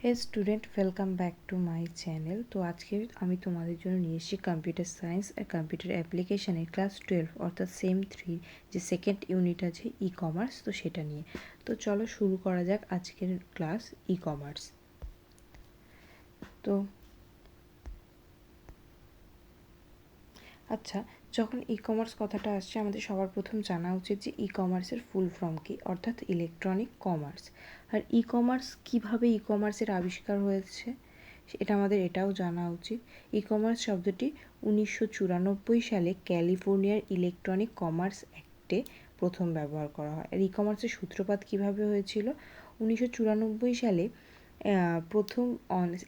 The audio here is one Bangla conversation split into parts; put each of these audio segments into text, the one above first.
Hey student, welcome back to my channel. তো আজকে আমি তোমাদের জন্য নিয়ে এসেছি কম্পিউটার সায়েন্স আর কম্পিউটার অ্যাপ্লিকেশানের ক্লাস 12 অর্থাৎ সেম 3 যে সেকেন্ড ইউনিট আছে ই কমার্স, তো সেটা নিয়ে। তো চলো শুরু করা যাক আজকের ক্লাস ই কমার্স। তো আচ্ছা, যখন ই কমার্স কথাটা আসছে আমাদের সবার প্রথম জানা উচিত যে ই কমার্সের ফুল ফর্ম কী, অর্থাৎ ইলেকট্রনিক কমার্স। আর ই কমার্স কীভাবে ই কমার্সের আবিষ্কার হয়েছে এটা আমাদের এটাও জানা উচিত। ই কমার্স শব্দটি 1994 সালে ক্যালিফোর্নিয়ার ইলেকট্রনিক কমার্স অ্যাক্টে প্রথম ব্যবহার করা হয়। আর ই কমার্সের সূত্রপাত কীভাবে হয়েছিল? 1994 সালে প্রথম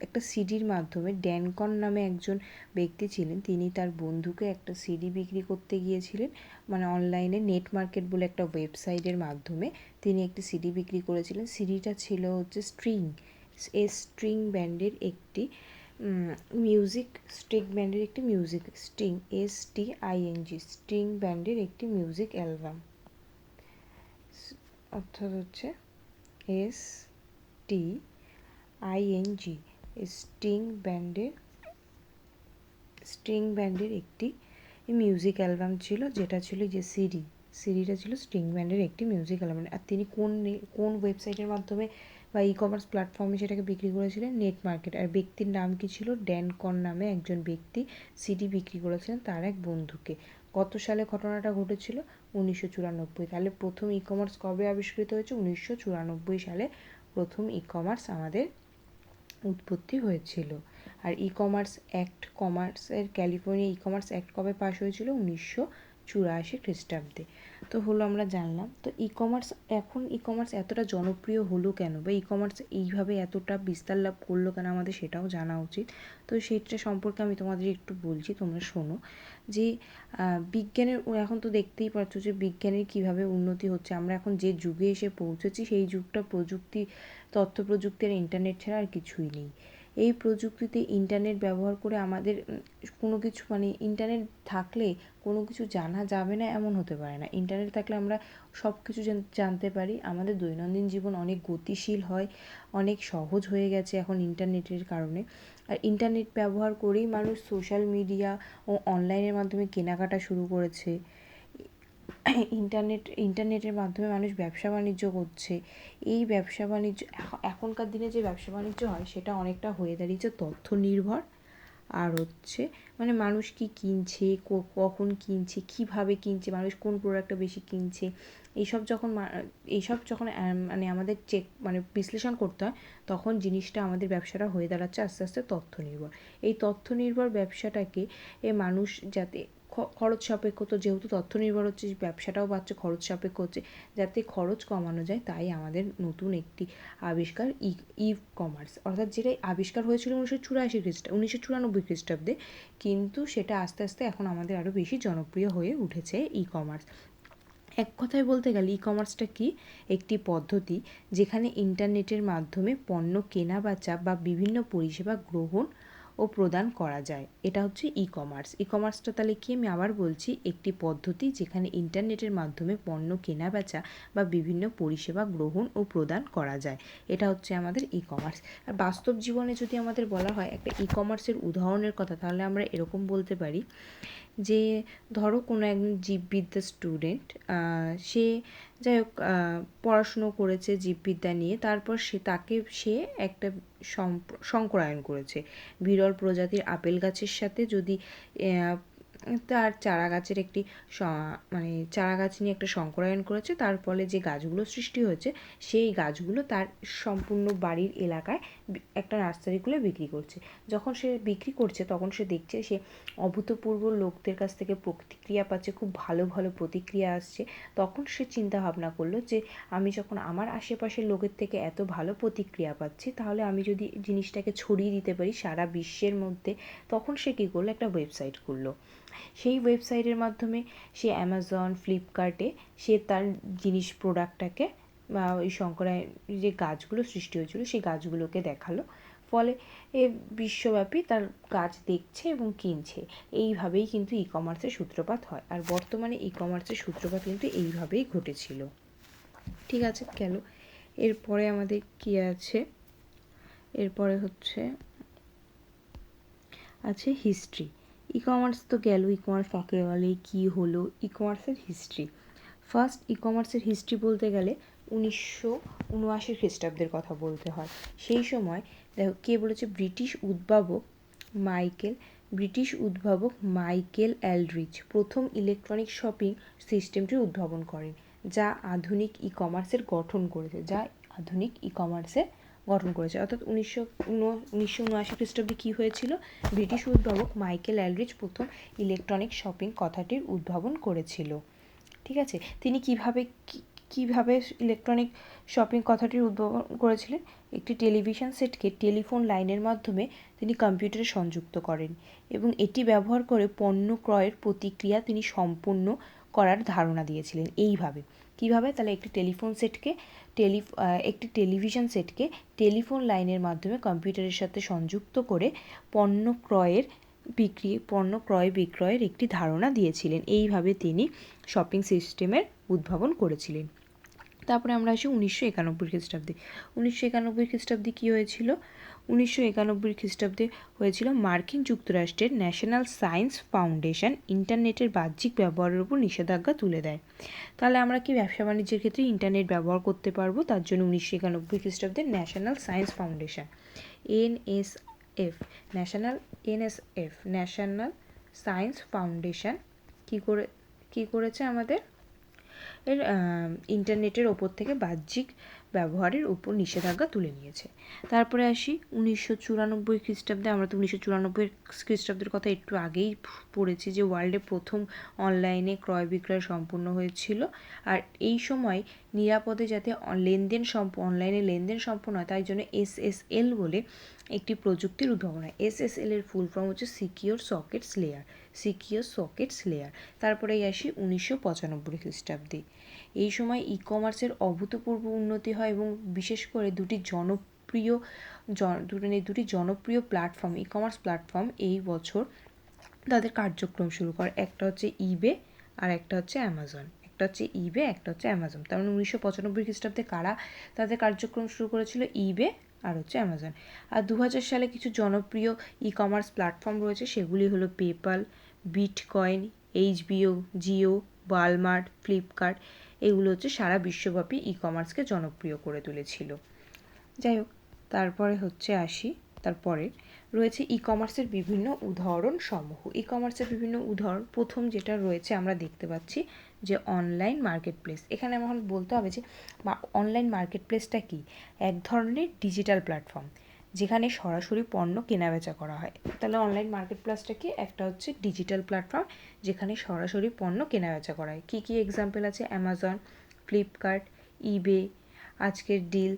একটা সিডির মাধ্যমে ড্যানকন নামে একজন ব্যক্তি ছিলেন, তিনি তার বন্ধুকে একটা সিডি বিক্রি করতে গিয়েছিলেন, মানে অনলাইনে নেট মার্কেট বলে একটা ওয়েবসাইটের মাধ্যমে তিনি একটি সিডি বিক্রি করেছিলেন। সিডিটা ছিল হচ্ছে স্ট্রিং ব্যান্ডের একটি স্ট্রিং ব্যান্ডের একটি মিউজিক অ্যালবাম, অর্থাৎ হচ্ছে STING স্ট্রিং ব্যান্ডের একটি মিউজিক অ্যালবাম ছিল, যেটা ছিল যে সিডিটা ছিল স্ট্রিং ব্যান্ডের একটি মিউজিক অ্যালবাম। আর তিনি কোন ওয়েবসাইটের মাধ্যমে বা ই কমার্স প্ল্যাটফর্মে সেটাকে বিক্রি করেছিলেন? Net market. আর ব্যক্তির নাম কি ছিল? ড্যানকন নামে একজন ব্যক্তি সিডি বিক্রি করেছিলেন তার এক বন্ধুকে। কত সালে ঘটনাটা ঘটেছিল? 1994। তাহলে প্রথম ই কমার্স কবে আবিষ্কৃত হয়েছে? 1994 সালে প্রথম ই কমার্স আমাদের উৎপত্তি হয়েছিল। আর e commerce act, California e commerce act কবে পাস হয়েছিল? 1984 খ্রিস্টাব্দে। তো হলো, আমরা জানলাম। তো ই কমার্স এতটা জনপ্রিয় হলো কেন, বা ই কমার্স এইভাবে এতটা বিস্তার লাভ করলো কেন, আমাদের সেটাও জানা উচিত। তো সেটা সম্পর্কে আমি তোমাদের একটু বলছি, তোমরা শোনো। যে বিজ্ঞানের, এখন তো দেখতেই পাচ্ছ যে বিজ্ঞানের কীভাবে উন্নতি হচ্ছে। আমরা এখন যে যুগে এসে পৌঁছেছি সেই যুগটা তথ্য প্রযুক্তি আর ইন্টারনেট ছাড়া আর কিছুই নেই। এই প্রযুক্তিতে ইন্টারনেট ব্যবহার করে আমাদের কোনো কিছু, মানে ইন্টারনেট থাকলে কোনো কিছু জানা যাবে না এমন হতে পারে না। ইন্টারনেট থাকলে আমরা সব কিছু জানতে পারি। আমাদের দৈনন্দিন জীবন অনেক গতিশীল হয়, অনেক সহজ হয়ে গেছে এখন ইন্টারনেটের কারণে। আর ইন্টারনেট ব্যবহার করেই মানুষ সোশ্যাল মিডিয়া ও অনলাইনের মাধ্যমে কেনাকাটা শুরু করেছে। ইন্টারনেটের মাধ্যমে মানুষ ব্যবসা বাণিজ্য করছে। এই ব্যবসা বাণিজ্য, এখনকার দিনে যে ব্যবসা বাণিজ্য হয় সেটা অনেকটা হয়ে দাঁড়িয়েছে তথ্য নির্ভর। আর হচ্ছে মানে মানুষ কি কিনছে, কখন কিনছে, কিভাবে কিনছে, মানুষ কোন প্রোডাক্টটা বেশি কিনছে, এইসব যখন মানে আমাদের বিশ্লেষণ করতে হয়, তখন জিনিসটা আমাদের ব্যবসাটা হয়ে দাঁড়াচ্ছে আস্তে আস্তে তথ্য নির্ভর। এই তথ্য নির্ভর ব্যবসাটাকে মানুষ যাতে খরচ সাপেক্ষ, তো যেহেতু তথ্য নির্ভর হচ্ছে, ব্যবসাটাও বাড়ছে, খরচ সাপেক্ষ হচ্ছে, যাতে খরচ কমানো যায় তাই আমাদের নতুন একটি আবিষ্কার ই কমার্স, অর্থাৎ যেটা আবিষ্কার হয়েছিল 1994 খ্রিস্টাব্দে, কিন্তু সেটা আস্তে আস্তে এখন আমাদের আরও বেশি জনপ্রিয় হয়ে উঠেছে ই কমার্স। এক কথায় বলতে গেলে ই কমার্সটা কি? একটি পদ্ধতি যেখানে ইন্টারনেটের মাধ্যমে পণ্য কেনা বেচা বা বিভিন্ন পরিষেবা গ্রহণ ও প্রদান করা যায়, এটা হচ্ছে ই কমার্স। ই কমার্সটা তাহলে কি? আমি আবার বলছি, একটি পদ্ধতি যেখানে ইন্টারনেটের মাধ্যমে পণ্য কেনা বেচা বা বিভিন্ন পরিষেবা গ্রহণ ও প্রদান করা যায়, এটা হচ্ছে আমাদের ই কমার্স। আর বাস্তব জীবনে যদি আমাদের বলা হয় একটা ই কমার্সের উদাহরণের কথা, তাহলে আমরা এরকম বলতে পারি যে ধরো কোনো একজন জীববিদ্যা স্টুডেন্ট, সে যাই হোক পড়াশুনো করেছে জীববিদ্যা নিয়ে, তারপর সে একটা সংকরায়ন করেছে। বিরল প্রজাতির আপেল গাছের সাথে যদি তার চারা গাছের একটি চারা গাছ নিয়ে একটা সংকরায়ন করেছে, তার ফলে যে গাছগুলো সৃষ্টি হয়েছে সেই গাছগুলো তার সম্পূর্ণ বাড়ির এলাকায় একটা নার্সারি খুলে বিক্রি করছে। যখন সে বিক্রি করছে তখন সে দেখছে সে অভূতপূর্ব লোকদের কাছ থেকে প্রতিক্রিয়া পাচ্ছে, খুব ভালো ভালো প্রতিক্রিয়া আসছে। তখন সে চিন্তা ভাবনা করলো যে আমি যখন আমার আশেপাশের লোকের থেকে এত ভালো প্রতিক্রিয়া পাচ্ছি, তাহলে আমি যদি জিনিসটাকে ছড়িয়ে দিতে পারি সারা বিশ্বের মধ্যে। তখন সে কী করলো? একটা ওয়েবসাইট খুললো। সেই ওয়েবসাইটের মাধ্যমে সে অ্যামাজন, ফ্লিপকার্টে সে তার প্রোডাক্টটাকে বা ওই শঙ্করায় যে গাছগুলো সৃষ্টি হয়েছিল সেই গাছগুলোকে দেখালো। ফলে বিশ্বব্যাপী তার গাছ দেখছে এবং কিনছে। এইভাবেই কিন্তু ই কমার্সের সূত্রপাত হয়। আর বর্তমানে ই কমার্সের সূত্রপাত কিন্তু এইভাবেই ঘটেছিল। ঠিক আছে, গেল। এরপরে আমাদের কী আছে? এরপরে হচ্ছে আছে হিস্ট্রি। ই কমার্স তো গেল, ই কমার্স কাকে বলে, কী হলো, ই কমার্সের হিস্ট্রি। ফার্স্ট ই কমার্সের হিস্ট্রি বলতে গেলে 1979 খ্রিস্টাব্দের কথা বলতে হয়। সেই সময় দেখো কে বলেছে, ব্রিটিশ উদ্ভাবক মাইকেল অ্যালড্রিচ প্রথম ইলেকট্রনিক শপিং সিস্টেমটির উদ্ভাবন করেন, যা আধুনিক ই কমার্সের গঠন করেছে। অর্থাৎ 1979 খ্রিস্টাব্দে কী হয়েছিল, ব্রিটিশ উদ্ভাবক মাইকেল অ্যালড্রিচ প্রথম ইলেকট্রনিক শপিং কথাটির উদ্ভাবন করেছিল। ঠিক আছে, তিনি কিভাবে ইলেকট্রনিক শপিং কথাটির উদ্ভাবন করেছিলেন? একটি টেলিভিশন সেটকে টেলিফোন লাইনের মাধ্যমে তিনি কম্পিউটারে সংযুক্ত করেন এবং এটি ব্যবহার করে পণ্য ক্রয়ের প্রতিক্রিয়া তিনি সম্পূর্ণ করার ধারণা দিয়েছিলেন। কিভাবে? তাহলে একটি টেলিভিশন সেটকে টেলিফোন লাইনের মাধ্যমে কম্পিউটারের সাথে সংযুক্ত করে পণ্য ক্রয় বিক্রয়ের একটি ধারণা দিয়েছিলেন। এইভাবে তিনি শপিং সিস্টেমের উদ্ভাবন করেছিলেন। তারপরে আমরা আসি 1991 খ্রিস্টাব্দে। 1991 খ্রিস্টাব্দে কী হয়েছিল? 1991 খ্রিস্টাব্দে হয়েছিল মার্কিন যুক্তরাষ্ট্রের ন্যাশনাল সায়েন্স ফাউন্ডেশন ইন্টারনেটের বাহ্যিক ব্যবহারের উপর নিষেধাজ্ঞা তুলে দেয়। তাহলে আমরা কি ব্যবসা বাণিজ্যের ক্ষেত্রে ইন্টারনেট ব্যবহার করতে পারবো? তার জন্য 1991 খ্রিস্টাব্দে national science foundation national science foundation কী করেছে আমাদের ইন্টারনেটের ওপর থেকে বাহ্যিক ব্যবহারের উপর নিষেধাজ্ঞা তুলে নিয়েছে। তারপরে আসি 1994 খ্রিস্টাব্দে। আমরা তো 1994 খ্রিস্টাব্দের কথা একটু আগেই পড়েছি যে ওয়ার্ল্ডে প্রথম অনলাইনে ক্রয় বিক্রয় সম্পূর্ণ হয়েছিল। আর এই সময় নিরাপদে যাতে অনলাইনে লেনদেন সম্পন্ন হয় তাই জন্য SSL বলে একটি প্রযুক্তির উদ্ভাবন হয়। SSL এর ফুল ফর্ম হচ্ছে সিকিওর সকেটস লেয়ার। তারপরে আসি 1995 খ্রিস্টাব্দে। এই সময় ই কমার্সের অভূতপূর্ব উন্নতি হয় এবং বিশেষ করে দুটি জনপ্রিয় প্ল্যাটফর্ম, ই কমার্স প্ল্যাটফর্ম এই বছর তাদের কার্যক্রম শুরু করে। একটা হচ্ছে ইবে আর একটা হচ্ছে অ্যামাজন। তার মানে 1995 খ্রিস্টাব্দে কারা তাদের কার্যক্রম শুরু করেছিল? ইবে আর হচ্ছে অ্যামাজন। আর 2000 সালে কিছু জনপ্রিয় ই কমার্স প্ল্যাটফর্ম রয়েছে, সেগুলি হলো PayPal, bitcoin, HBO, Jio, Walmart, Flipkart. এগুলো হচ্ছে সারা বিশ্বব্যাপী ই কমার্সকে জনপ্রিয় করে তুলেছিল। যাই হোক, তারপরে রয়েছে ই কমার্সের বিভিন্ন উদাহরণ সমূহ। ই কমার্সের বিভিন্ন উদাহরণ, প্রথম যেটা রয়েছে আমরা দেখতে পাচ্ছি যে অনলাইন মার্কেট প্লেস। এখানে এখন বলতে হবে যে অনলাইন মার্কেট প্লেসটা কী? এক ধরনের ডিজিটাল প্ল্যাটফর্ম যেখানে সরাসরি পণ্য কেনাবেচা করা হয়। তাহলে অনলাইন মার্কেট প্লেসটা কি? একটা হচ্ছে ডিজিটাল প্ল্যাটফর্ম যেখানে সরাসরি পণ্য কেনাবেচা করা হয়। কী কী এক্সাম্পল আছে? অ্যামাজন, ফ্লিপকার্ট, ইবে, আজকের ডিল,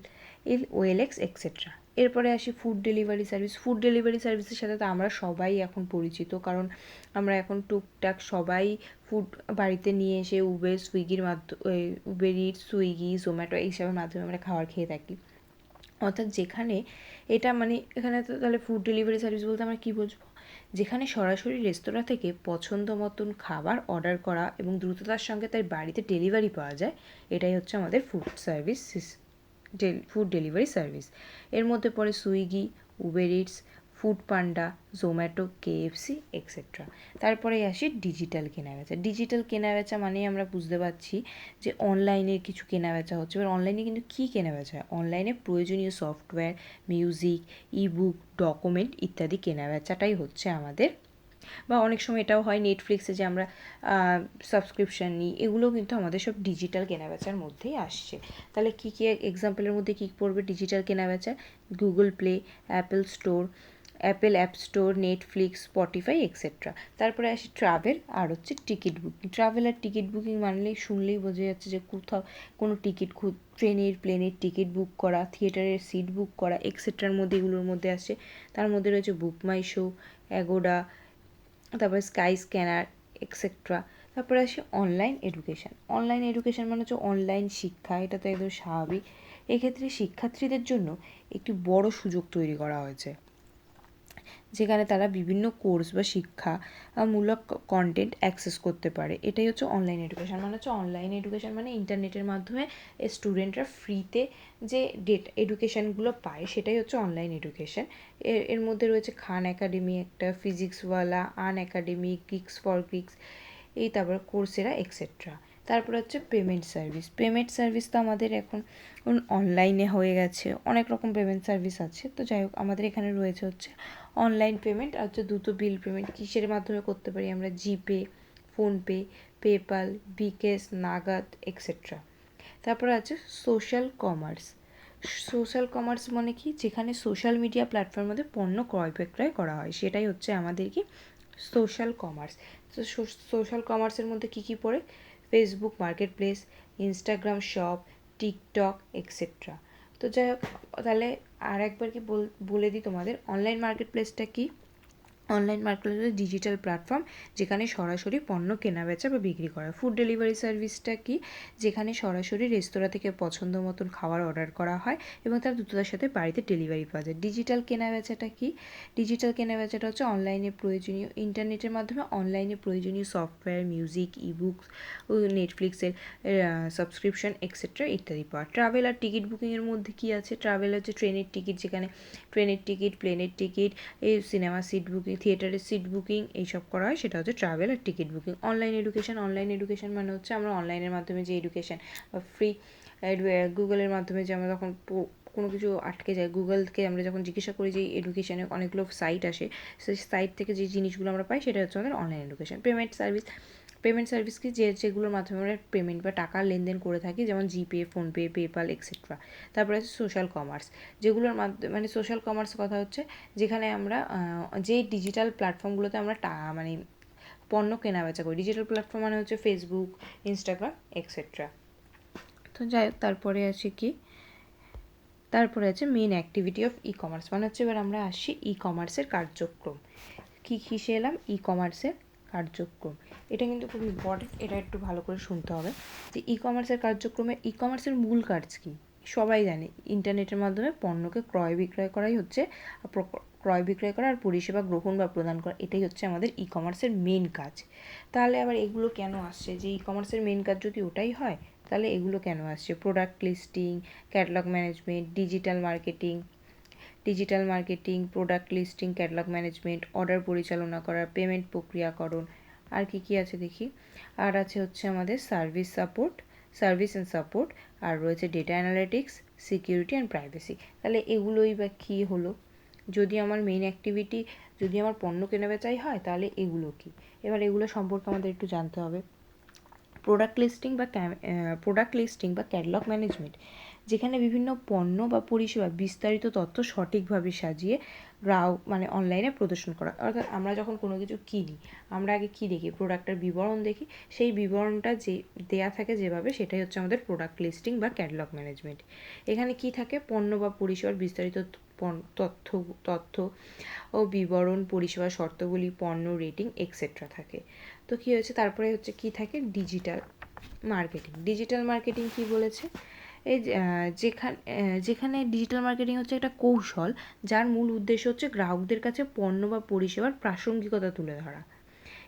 OLX এক্সেট্রা। এরপরে আসি ফুড ডেলিভারি সার্ভিসের সাথে তো আমরা সবাই এখন পরিচিত, কারণ আমরা এখন টুকটাক সবাই ফুড বাড়িতে নিয়ে এসে উবের ইটস, সুইগি, জোম্যাটো এইসবের মাধ্যমে আমরা খাবার খেয়ে থাকি। অর্থাৎ যেখানে এখানে তো তাহলে ফুড ডেলিভারি সার্ভিস বলতে আমরা কী বুঝবো? যেখানে সরাসরি রেস্তোরাঁ থেকে পছন্দ মতন খাবার অর্ডার করা এবং দ্রুততার সঙ্গে তার বাড়িতে ডেলিভারি পাওয়া যায়, এটাই হচ্ছে আমাদের ফুড ডেলিভারি সার্ভিস। এর মধ্যে পড়ে Swiggy, Uber it's, food panda, Zomato, KFC etcetera. তারপরে আসি ডিজিটাল কেনাবেচা মানেই আমরা বুঝতে পারছি যে অনলাইনে কিছু কেনাবেচা হচ্ছে। এবার অনলাইনে কিন্তু কী কেনাবেচা হয়? অনলাইনে প্রয়োজনীয় সফটওয়্যার, মিউজিক, ইবুক, ডকুমেন্ট ইত্যাদি কেনাবেচাটাই হচ্ছে আমাদের। বা অনেক সময় এটাও হয় নেটফ্লিক্সে যে আমরা সাবস্ক্রিপশান নিই, এগুলোও কিন্তু আমাদের সব ডিজিটাল কেনাবেচার মধ্যেই আসছে। তাহলে কী এক্সাম্পলের মধ্যে কী পড়বে ডিজিটাল কেনাবেচা? Google play, Apple app store, Netflix, Spotify etcetera. তারপরে আসি ট্রাভেল আর হচ্ছে টিকিট বুকিং। ট্রাভেল আর টিকিট বুকিং শুনলেই বোঝা যাচ্ছে যে কোথাও কোনো ট্রেনের, প্লেনের টিকিট বুক করা, থিয়েটারের সিট বুক করা এক্সেট্রার মধ্যে এগুলোর মধ্যে আসছে। তার মধ্যে রয়েছে বুক মাই শো, অ্যাগোডা, তারপরে স্কাই স্ক্যানার এক্সেট্রা। তারপরে আসি অনলাইন এডুকেশন মানে হচ্ছে অনলাইন শিক্ষা। এটা তো একদম স্বাভাবিক। এক্ষেত্রে শিক্ষার্থীদের জন্য একটি বড় সুযোগ তৈরি করা হয়েছে, যেখানে তারা বিভিন্ন কোর্স বা শিক্ষামূলক কন্টেন্ট অ্যাক্সেস করতে পারে। এটাই হচ্ছে অনলাইন এডুকেশন। মানে হচ্ছে অনলাইন এডুকেশন মানে ইন্টারনেটের মাধ্যমে স্টুডেন্টরা ফ্রিতে যে এডুকেশানগুলো পায় সেটাই হচ্ছে অনলাইন এডুকেশন। এর মধ্যে রয়েছে খান একাডেমি একটা, ফিজিক্সওয়ালা, আন একাডেমি, গিক্স ফর গিক্স, এই তারপর কোর্সেরা এক্সেট্রা। তারপর হচ্ছে পেমেন্ট সার্ভিস। পেমেন্ট সার্ভিস তো আমাদের এখন অনলাইনে হয়ে গেছে, অনেক রকম পেমেন্ট সার্ভিস আছে। তো যাই হোক, আমাদের এখানে রয়েছে হচ্ছে অনলাইন পেমেন্ট আর হচ্ছে দ্রুত বিল পেমেন্ট। কিসের মাধ্যমে করতে পারি আমরা? জিপে, ফোনপে, পেপ্যাল, বিকাশ, নাগাদ এক্সেট্রা। তারপরে আছে সোশ্যাল কমার্স। সোশ্যাল কমার্স মানে কি? যেখানে সোশ্যাল মিডিয়া প্ল্যাটফর্মের মধ্যে পণ্য ক্রয় বিক্রয় করা হয়, সেটাই হচ্ছে আমাদের কি সোশ্যাল কমার্স। তো সোশ্যাল কমার্সের মধ্যে কী কী পড়ে? Facebook market place, Instagram shop, TikTok etcetera. তো যাই হোক, তাহলে আর একবার কি বলে দিই তোমাদের, অনলাইন মার্কেট প্লেসটা কী? অনলাইন মার্কেটপ্লেস ডিজিটাল প্ল্যাটফর্ম যেখানে সরাসরি পণ্য কেনাবেচা বা বিক্রি করা। ফুড ডেলিভারি সার্ভিসটা কি? যেখানে সরাসরি রেস্তোরাঁ থেকে পছন্দ মতন খাবার অর্ডার করা হয় এবং তার দ্রুততার সাথে বাড়িতে ডেলিভারি পাওয়া যায়। ডিজিটাল কেনাবেচাটা কি? ডিজিটাল কেনাবেচাটা হচ্ছে অনলাইনে প্রয়োজনীয় ইন্টারনেটের মাধ্যমে অনলাইনে প্রয়োজনীয় software, music, ebooks, নেটফ্লিক্সের subscription etcetera ইত্যাদি পাওয়া। ট্রাভেল আর টিকিট বুকিংয়ের মধ্যে কি আছে? ট্রাভেল হচ্ছে ট্রেনের টিকিট, যেখানে ট্রেনের টিকিট, প্লেনের টিকিট, এই সিনেমা সিট বুকিং, থিয়েটারের সিট বুকিং এইসব করা হয়, সেটা হচ্ছে ট্রাভেল আর টিকিট বুকিং। অনলাইন এডুকেশন মানে হচ্ছে আমরা অনলাইনের মাধ্যমে যে এডুকেশন বা ফ্রি গুগলের মাধ্যমে যে আমরা যখন কোনো কিছু আটকে যায়, গুগলকে আমরা যখন জিজ্ঞাসা করি যে এডুকেশনে অনেকগুলো সাইট আসে, সেই সাইট থেকে যে জিনিসগুলো আমরা পাই সেটা হচ্ছে আমাদের অনলাইন এডুকেশন। পেমেন্ট সার্ভিস কি? যেগুলোর মাধ্যমে আমরা পেমেন্ট বা টাকা লেনদেন করে থাকি, যেমন জিপে, ফোনপে, পেপ্যাল এক্সেট্রা। তারপরে আছে সোশ্যাল কমার্স, যেগুলোর মাধ্যমে মানে সোশ্যাল কমার্স কথা হচ্ছে যেখানে আমরা যে ডিজিটাল প্ল্যাটফর্মগুলোতে আমরা মানে পণ্য কেনাবেচা করি। ডিজিটাল প্ল্যাটফর্ম মানে হচ্ছে ফেসবুক, ইনস্টাগ্রাম এক্সেট্রা। তো যাই হোক, তারপরে আছে main activity of e commerce. মানে হচ্ছে এবার আমরা আসছি ই কমার্সের কার্যক্রম। কিসে এলাম? ই কমার্সের কার্যক্রম। এটা কিন্তু খুব ইম্পর্টেন্ট, এটা একটু ভালো করে শুনতে হবে। যে ই কমার্সের মূল কাজ কী? সবাই জানে, ইন্টারনেটের মাধ্যমে পণ্যকে ক্রয় বিক্রয় করাই হচ্ছে ক্রয় বিক্রয় করা আর পরিষেবা গ্রহণ বা প্রদান করা, এটাই হচ্ছে আমাদের ই কমার্সের মেন কাজ। তাহলে আবার এগুলো কেন আসছে? যে ই কমার্সের মেন কাজ যদি ওটাই হয়, তাহলে এগুলো কেন আসছে? Product listing, catalogue management, digital marketing, product listing, catalogue management, order পরিচালনা করা, পেমেন্ট প্রক্রিয়াকরণ, আর কী আছে দেখি। আর আছে হচ্ছে আমাদের সার্ভিস অ্যান্ড সাপোর্ট, আর রয়েছে data analytics, security and privacy. তাহলে এগুলোই বা কী হলো? যদি আমার মেইন অ্যাক্টিভিটি, যদি আমার পণ্য কেনাবেচাই হয়, তাহলে এগুলো কী? এবার এগুলো সম্পর্কে আমাদের একটু জানতে হবে। প্রোডাক্ট লিস্টিং বা ক্যাটালগ ম্যানেজমেন্ট, যেখানে বিভিন্ন পণ্য বা পরিষেবা বিস্তারিত তথ্য সঠিকভাবে সাজিয়ে গ্রাহক মানে অনলাইনে প্রদর্শন করা। অর্থাৎ আমরা যখন কোনো কিছু কিনি, আমরা আগে কী দেখি? প্রোডাক্টের বিবরণ দেখি, সেই বিবরণটা যে দেয়া থাকে যেভাবে, সেটাই হচ্ছে আমাদের প্রোডাক্ট লিস্টিং বা ক্যাটালগ ম্যানেজমেন্ট। এখানে কি থাকে? পণ্য বা পরিষেবার বিস্তারিত তথ্য ও বিবরণ, পরিষেবার শর্তগুলি, পণ্য রেটিং এক্সেট্রা থাকে। তো কী হয়েছে? তারপরে হচ্ছে কি থাকে? ডিজিটাল মার্কেটিং কী বলেছে? এই যেখানে ডিজিটাল মার্কেটিং হচ্ছে একটা কৌশল, যার মূল উদ্দেশ্য হচ্ছে গ্রাহকদের কাছে পণ্য বা পরিষেবার প্রাসঙ্গিকতা তুলে ধরা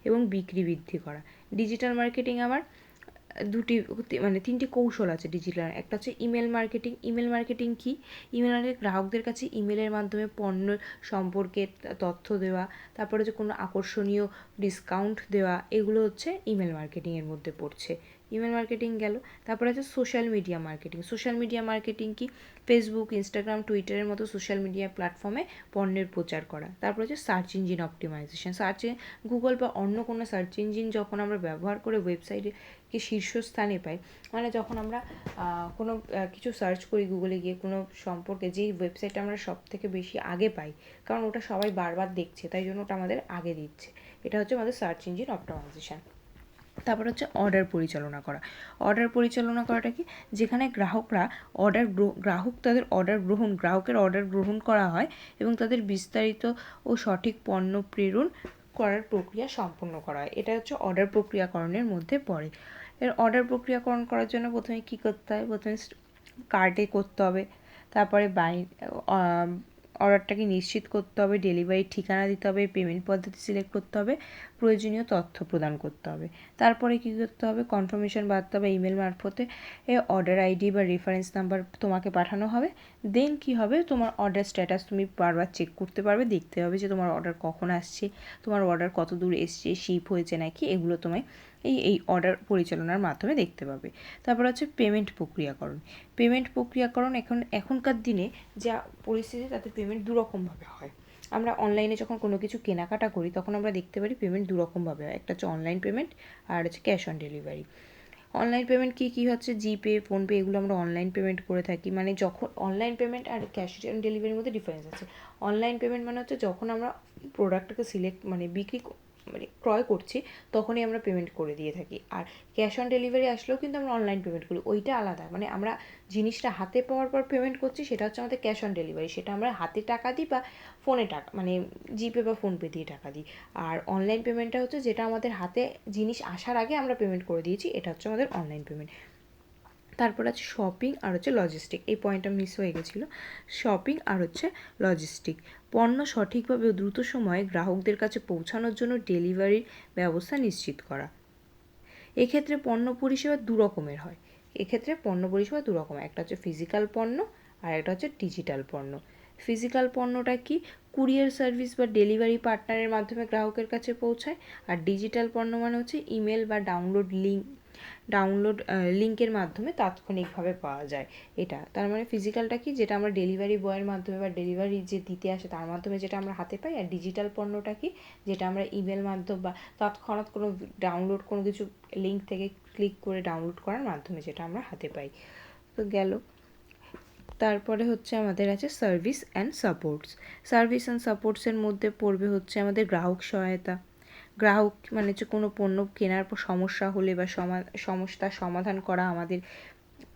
এবং বিক্রি বৃদ্ধি করা। ডিজিটাল মার্কেটিং আবার তিনটি কৌশল আছে ডিজিটাল। একটা হচ্ছে ইমেল মার্কেটিং কি? ইমেল মার্কেটিং গ্রাহকদের কাছে ইমেলের মাধ্যমে পণ্য সম্পর্কে তথ্য দেওয়া, তারপরে হচ্ছে কোনো আকর্ষণীয় ডিসকাউন্ট দেওয়া, এগুলো হচ্ছে ইমেল মার্কেটিংয়ের মধ্যে পড়ছে। ইমেল মার্কেটিং গেল। তারপরে আছে সোশ্যাল মিডিয়া মার্কেটিং কি? ফেসবুক, ইনস্টাগ্রাম, টুইটারের মতো সোশ্যাল মিডিয়া প্ল্যাটফর্মে পণ্যের প্রচার করা। তারপর হচ্ছে সার্চ ইঞ্জিন অপটিমাইজেশন। গুগল বা অন্য কোনো সার্চ ইঞ্জিন যখন আমরা ব্যবহার করে ওয়েবসাইটকে শীর্ষস্থানে পাই, মানে যখন আমরা কোনো কিছু সার্চ করি গুগলে গিয়ে কোনো সম্পর্কে, যেই ওয়েবসাইটটা আমরা সব থেকে বেশি আগে পাই, কারণ ওটা সবাই বারবার দেখছে, তাই জন্য ওটা আমাদের আগে দিচ্ছে। এটা হচ্ছে আমাদের সার্চ ইঞ্জিন অপটিমাইজেশন। তারপর হচ্ছে অর্ডার পরিচালনা করাটা কি? যেখানে গ্রাহকের অর্ডার গ্রহণ করা হয় এবং তাদের বিস্তারিত ও সঠিক পণ্য প্রেরণ করার প্রক্রিয়া সম্পন্ন করা হয়। এটা হচ্ছে অর্ডার প্রক্রিয়াকরণের মধ্যে পড়ে। এর অর্ডার প্রক্রিয়াকরণ করার জন্য প্রথমে কী করতে হয়? প্রথমে কার্টে করতে হবে, তারপরে অর্ডারটাকে নিশ্চিত করতে হবে, ডেলিভারির ঠিকানা দিতে হবে, পেমেন্ট পদ্ধতি সিলেক্ট করতে হবে, প্রয়োজনীয় তথ্য প্রদান করতে হবে। তারপরে কী করতে হবে, কনফার্মেশন বার্তা হবে ইমেল মারফতে অর্ডার আইডি বা রেফারেন্স নাম্বার তোমাকে পাঠানো হবে। দেন কী হবে, তোমার অর্ডার স্ট্যাটাস তুমি বারবার চেক করতে পারবে, দেখতে হবে যে তোমার অর্ডার কখন আসছে, তোমার অর্ডার কত দূর এসছে, শিপ হয়েছে নাকি, এগুলো তোমায় এই অর্ডার পরিচালনার মাধ্যমে দেখতে পাবে। তারপর হচ্ছে পেমেন্ট প্রক্রিয়াকরণ। পেমেন্ট প্রক্রিয়াকরণ এখনকার দিনে যা পরিস্থিতি, তাতে পেমেন্ট দুরকমভাবে হয়। আমরা অনলাইনে যখন কোনো কিছু কেনাকাটা করি তখন আমরা দেখতে পারি পেমেন্ট দুরকমভাবে হয়, একটা হচ্ছে অনলাইন পেমেন্ট আর হচ্ছে cash on delivery. Online payment কী হচ্ছে, জিপে, ফোনপে, এগুলো আমরা অনলাইন পেমেন্ট করে থাকি। মানে যখন অনলাইন পেমেন্ট আর ক্যাশ অন ডেলিভারির মধ্যে ডিফারেন্স আছে। অনলাইন পেমেন্ট মানে হচ্ছে যখন আমরা প্রোডাক্টটাকে ক্রয় করছি তখনই আমরা পেমেন্ট করে দিয়ে থাকি। আর ক্যাশ অন ডেলিভারি আসলেও কিন্তু আমরা অনলাইন পেমেন্ট করি, ওইটা আলাদা। মানে আমরা জিনিসটা হাতে পাওয়ার পর পেমেন্ট করছি, সেটা হচ্ছে আমাদের ক্যাশ অন ডেলিভারি, সেটা আমরা হাতে টাকা দিই বা ফোনে টাকা, মানে জিপে বা ফোনপে দিয়ে টাকা দিই। আর অনলাইন পেমেন্টটা হচ্ছে যেটা আমাদের হাতে জিনিস আসার আগে আমরা পেমেন্ট করে দিয়েছি, এটা হচ্ছে আমাদের অনলাইন পেমেন্ট। তারপর আছে শপিং আর হচ্ছে লজিস্টিক। এই পয়েন্টটা মিস হয়ে গেছিলো। শপিং আর হচ্ছে লজিস্টিক, পণ্য সঠিকভাবে ও দ্রুত সময়ে গ্রাহকদের কাছে পৌঁছানোর জন্য ডেলিভারির ব্যবস্থা নিশ্চিত করা। এক্ষেত্রে পণ্য পরিষেবা দু রকমের হয়। একটা হচ্ছে ফিজিক্যাল পণ্য আর একটা হচ্ছে ডিজিটাল পণ্য। ফিজিক্যাল পণ্যটা কি, কুরিয়ার সার্ভিস বা ডেলিভারি পার্টনারের মাধ্যমে গ্রাহকের কাছে পৌঁছায়। আর ডিজিটাল পণ্য মানে হচ্ছে ইমেল বা ডাউনলোড লিঙ্কের মাধ্যমে তাৎক্ষণিকভাবে পাওয়া যায়। এটা তার মানে ফিজিক্যালটা কি, যেটা আমরা ডেলিভারি বয়ের মাধ্যমে বা ডেলিভারি যে দিতে আসে তার মাধ্যমে যেটা আমরা হাতে পাই। আর ডিজিটাল পণ্যটা কি, যেটা আমরা ইমেল মাধ্যম বা তৎক্ষণাৎ কোনো কিছু লিঙ্ক থেকে ক্লিক করে ডাউনলোড করার মাধ্যমে যেটা আমরা হাতে পাই। তো গেল। তারপরে হচ্ছে আমাদের আছে সার্ভিস অ্যান্ড সাপোর্টসের মধ্যে পড়বে হচ্ছে আমাদের গ্রাহক সহায়তা। গ্রাহক মানে হচ্ছে কোনো পণ্য কেনার পর সমস্যা হলে বা সমস্যার সমাধান করা আমাদের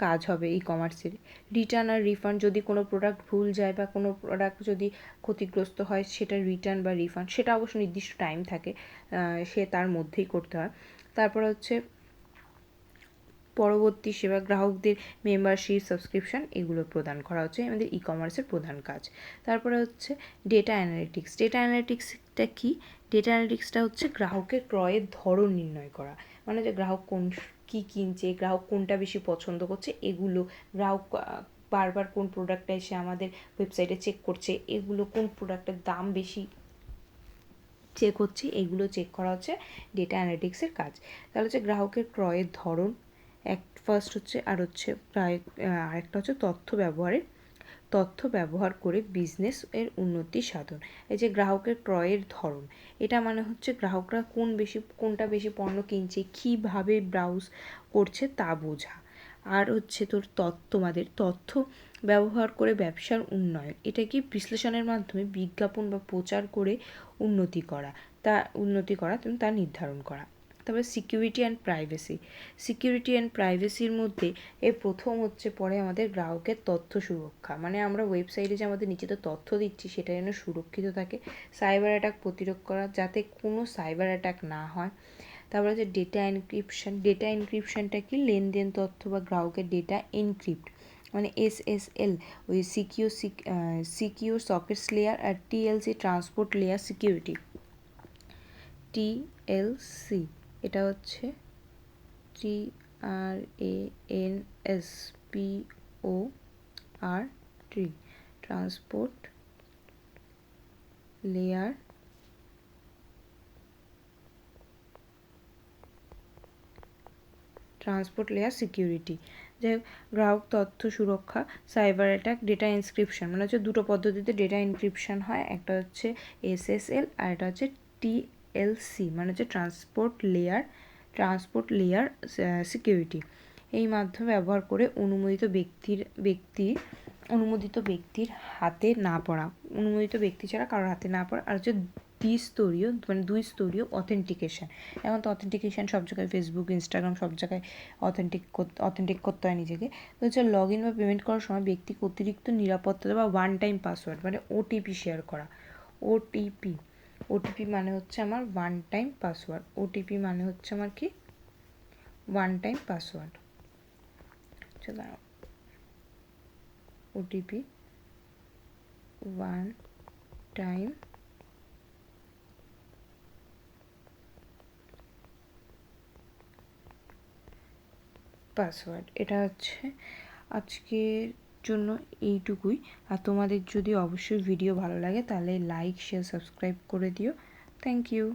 কাজ হবে ই কমার্সের। রিটার্ন আর রিফান্ড, যদি কোনো প্রোডাক্ট ভুল যায় বা কোনো প্রোডাক্ট যদি ক্ষতিগ্রস্ত হয়, সেটা রিটার্ন বা রিফান্ড, সেটা অবশ্য নির্দিষ্ট টাইম থাকে, সে তার মধ্যেই করতে হয়। তারপর হচ্ছে পরবর্তী সেবা, গ্রাহকদের মেম্বারশিপ, সাবস্ক্রিপশন, এগুলো প্রদান করা হচ্ছে আমাদের ই কমার্সের প্রধান কাজ। তারপরে হচ্ছে ডেটা অ্যানালিটিক্সটা কি, ডেটা অ্যানালিটিক্সটা হচ্ছে গ্রাহকের ক্রয়ের ধরন নির্ণয় করা। মানে যে গ্রাহক কী কিনছে, গ্রাহক কোনটা বেশি পছন্দ করছে, এগুলো গ্রাহক বারবার কোন প্রোডাক্টটা এসে আমাদের ওয়েবসাইটে চেক করছে, এগুলো কোন প্রোডাক্টের দাম বেশি চেক হচ্ছে, এগুলো চেক করা হচ্ছে ডেটা অ্যানালিটিক্সের কাজ। তাহলে হচ্ছে গ্রাহকের ক্রয়ের ধরন ফার্স্ট হচ্ছে, আর হচ্ছে আরেকটা হচ্ছে তথ্য ব্যবহার করে বিজনেস এর উন্নতি সাধন। এই যে গ্রাহকের ক্রয়ের ধরন, এটা মানে হচ্ছে গ্রাহকরা কোনটা বেশি পণ্য কিনছে, কীভাবে ব্রাউজ করছে তা বোঝা। আর হচ্ছে তথ্য ব্যবহার করে ব্যবসার উন্নয়ন, এটা কি বিশ্লেষণের মাধ্যমে বিজ্ঞাপন বা প্রচার করে উন্নতি করা তা নির্ধারণ করা। তারপরে সিকিউরিটি অ্যান্ড প্রাইভেসির মধ্যে প্রথম হচ্ছে পরে আমাদের গ্রাহকের তথ্য সুরক্ষা। মানে আমরা ওয়েবসাইটে যে আমাদের নিজেদের তথ্য দিচ্ছি সেটা যেন সুরক্ষিত থাকে। সাইবার অ্যাটাক প্রতিরোধ করা, যাতে কোনো সাইবার অ্যাটাক না হয়। তারপরে হচ্ছে ডেটা এনক্রিপশনটা কি, লেনদেন তথ্য বা গ্রাহকের ডেটা এনক্রিপ্ট, মানে SSL, ওই সিকিউর সকেটস লেয়ার, আর TLC transport layer security. TLC এটা হচ্ছে TRANSPORT, ট্রান্সপোর্ট লেয়ার সিকিউরিটি। যাই হোক, গ্রাহক তথ্য সুরক্ষা, সাইবার অ্যাটাক, ডেটা এনক্রিপশন, মানে হচ্ছে দুটো পদ্ধতিতে ডেটা এনক্রিপশন হয়, একটা হচ্ছে SSL আর একটা হচ্ছে TLC, মানে হচ্ছে ট্রান্সপোর্ট লেয়ার সিকিউরিটি। এই মাধ্যমে ব্যবহার করে অনুমোদিত ব্যক্তির হাতে না পড়া, অনুমোদিত ব্যক্তি ছাড়া কারোর হাতে না পড়া। আর হচ্ছে দুই স্তরীয় অথেন্টিকেশন। এখন তো অথেন্টিকেশন সব জায়গায়, ফেসবুক, ইনস্টাগ্রাম, সব জায়গায় অথেন্টিক করতে হয় নিজেকে। তো হচ্ছে লগ ইন বা পেমেন্ট করার সময় ব্যক্তিকে অতিরিক্ত নিরাপত্তা বা ওয়ান টাইম পাসওয়ার্ড, মানে ওটিপি শেয়ার করা। ওটিপি মানে হচ্ছে আমার one time password. OTP one time password. এটা হচ্ছে আজকের জন্য এইটুকুই। আর তোমাদের যদি অবশ্যই ভিডিও ভালো লাগে তাহলে লাইক শেয়ার সাবস্ক্রাইব করে দিও। Thank you.